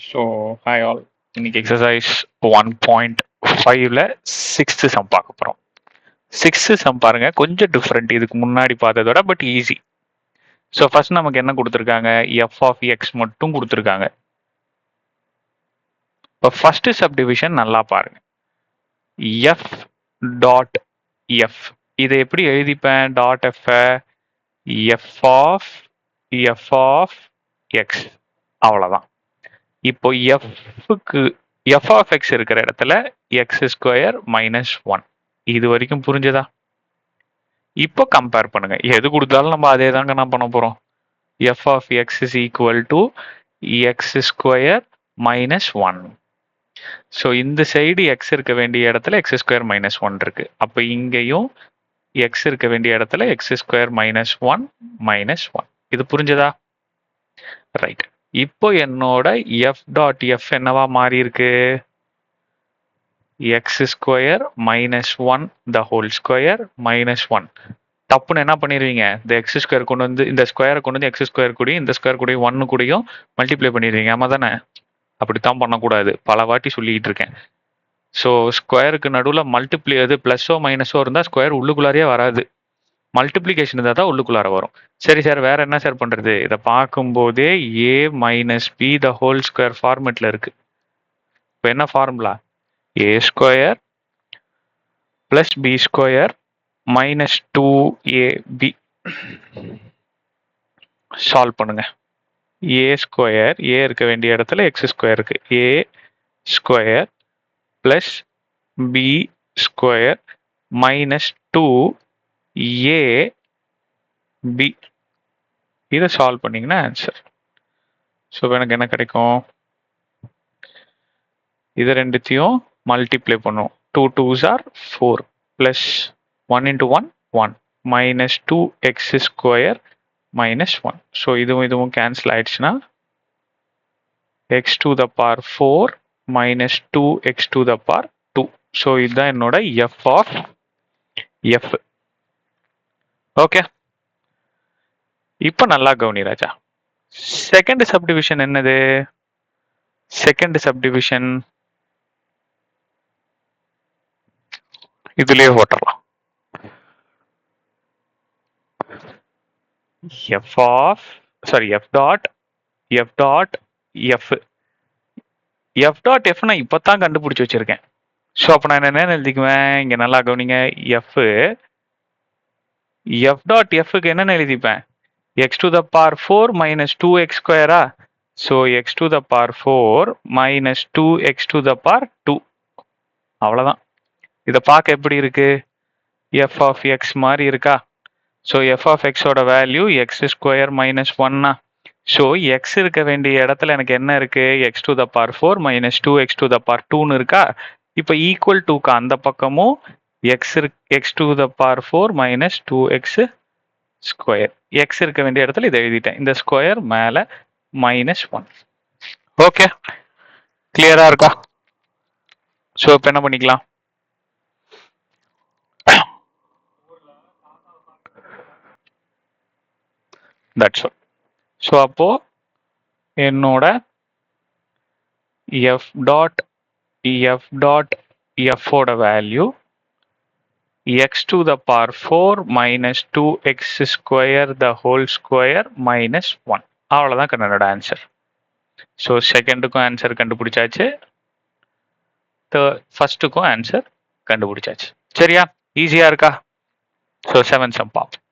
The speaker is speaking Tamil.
ஸோ ஹாய் ஆல், இன்னைக்கு எக்ஸசைஸ் 1.5ல சிக்ஸ்த்து சம் பார்க்க போகிறோம். சிக்ஸ்த்து சம் பாருங்க, கொஞ்சம் டிஃப்ரெண்ட் இதுக்கு முன்னாடி பார்த்ததோட, பட் ஈஸி. ஸோ ஃபர்ஸ்ட் நமக்கு என்ன கொடுத்துருக்காங்க, எஃப் ஆஃப் எக்ஸ் மட்டும் கொடுத்துருக்காங்க. இப்போ ஃபர்ஸ்ட் சப்டிவிஷன் நல்லா பாருங்க, எஃப் டாட் எஃப் இதை எப்படி எழுதிப்பேன், dot F F of X, அவ்வளோதான். இப்போ எஃப்க்கு எஃப் ஆஃப் எக்ஸ் இருக்கிற இடத்துல எக்ஸ் ஸ்கொயர் மைனஸ் 1, இது வரைக்கும் புரிஞ்சதா? இப்போ கம்பேர் பண்ணுங்க, எது கொடுத்தாலும் நம்ம அதே தாங்க நான் பண்ண போறோம். F of x is equal to x square minus 1. So இந்த சைடு எக்ஸ் இருக்க வேண்டிய இடத்துல எக்ஸ் ஸ்கொயர் மைனஸ் 1 இருக்கு. அப்போ இங்கேயும் எக்ஸ் இருக்க வேண்டிய இடத்துல எக்ஸ் ஸ்கொயர் மைனஸ் 1 மைனஸ் 1. இது புரிஞ்சதா? ரைட். இப்போ என்னோட எஃப் டாட் எஃப் என்னவா மாறி இருக்கு, எக்ஸ் ஸ்கொயர் மைனஸ் 1 த ஹோல் ஸ்கொயர் மைனஸ் 1. தப்புன்னு என்ன பண்ணிடுவீங்க, இந்த எக்ஸ் ஸ்கொயர் கொண்டு வந்து இந்த ஸ்கொயரை கொண்டு வந்து எக்ஸ் ஸ்கொயர் கூடயும் இந்த ஸ்கொயர் கூடயும் 1 கூடயும் மல்டிப்ளை பண்ணிடுவீங்க. ஆமா தானே? அப்படித்தான் பண்ணக்கூடாது, பல வாட்டி சொல்லிட்டு இருக்கேன். ஸோ ஸ்கொயருக்கு நடுவில் மல்டிப்ளை எது ப்ளஸ்ஸோ மைனஸோ இருந்தால் ஸ்கொயர் உள்ளுக்குள்ளாரியே வராது, மல்டிப்ளிகேஷன் இருந்தால் தான் உள்ளுக்குள்ளார வரும். சரி சார், வேற என்ன சார் பண்றது? இதை பார்க்கும்போதே A minus B the whole square ஃபார்மெட்ல இருக்கு. இப்போ என்ன formula, A square plus B square minus 2ab. Solve பண்ணுங்க. ஏ ஸ்கொயர், ஏ இருக்க வேண்டிய இடத்துல எக்ஸ் ஸ்கொயர் இருக்கு, A square plus B square minus 2ab. இதை சால்வ் பண்ணீங்கன்னா ஆன்சர். ஸோ எனக்கு என்ன கிடைக்கும், இது ரெண்டுத்தையும் மல்டிப்ளை பண்ணும். 2 2s are 4 plus 1 into 1 1 minus 2x square minus 1. So இதுவும் கேன்சல் ஆயிடுச்சுன்னா x to the power 4 minus 2x to the power 2. So இதுதான் என்னோட எஃப் ஆஃப் எஃப். ஓகே, இப்போ நல்லா கவனி ராஜா. செகண்ட் சப்டிவிஷன் என்னது, செகண்ட் சப்டிவிஷன் இதுலயே போட்டுடலாம். F of f dot f dot F. F dot f நான் இப்போதான் கண்டுபிடிச்சி வச்சிருக்கேன். ஸோ அப்போ நான் என்ன எழுதிக்குவேன், இங்கே நல்லா கவனிங்க, எஃப் எஃப் டாட் எஃப்க்கு என்னென்ன எழுதிப்பேன், X to the power 4 minus 2x ஸ்கொயரா. So X to the power 4 minus 2x to the power 2, அவ்வளோதான். இதை பார்க்க எப்படி இருக்கு, எஃப் ஆஃப் எக்ஸ் மாதிரி இருக்கா? ஸோ எஃப் ஆஃப் எக்ஸோட வேல்யூ எக்ஸ் ஸ்கொயர் மைனஸ் 1னா, ஸோ எக்ஸ் இருக்க வேண்டிய இடத்துல எனக்கு என்ன இருக்கு, X to the power 4 minus 2x to the power 2ன்னு இருக்கா. இப்போ ஈக்குவல் டுக்கு அந்த பக்கமும் X to the power 4 minus 2x square, எக்ஸ் இருக்க வேண்டிய இடத்துல இதை எழுதிட்டேன், இந்த ஸ்கொயர் மேல மைனஸ் 1. ஓகே, கிளியரா இருக்கா? ஸோ இப்போ என்ன பண்ணிக்கலாம், தட்ஸ் ஆல். ஸோ அப்போ என்னோட எஃப் டாட் எஃபோட value X to the power 4 minus 2x square the whole square minus 1. அவ்வளோதான் என்னோட ஆன்சர். ஸோ செகண்டுக்கும் ஆன்சர் கண்டுபிடிச்சாச்சு, ஃபர்ஸ்ட்டுக்கும் ஆன்சர் கண்டுபிடிச்சாச்சு. சரியா, ஈஸியா இருக்கா? ஸோ 7 சம் பார்ப்போம்.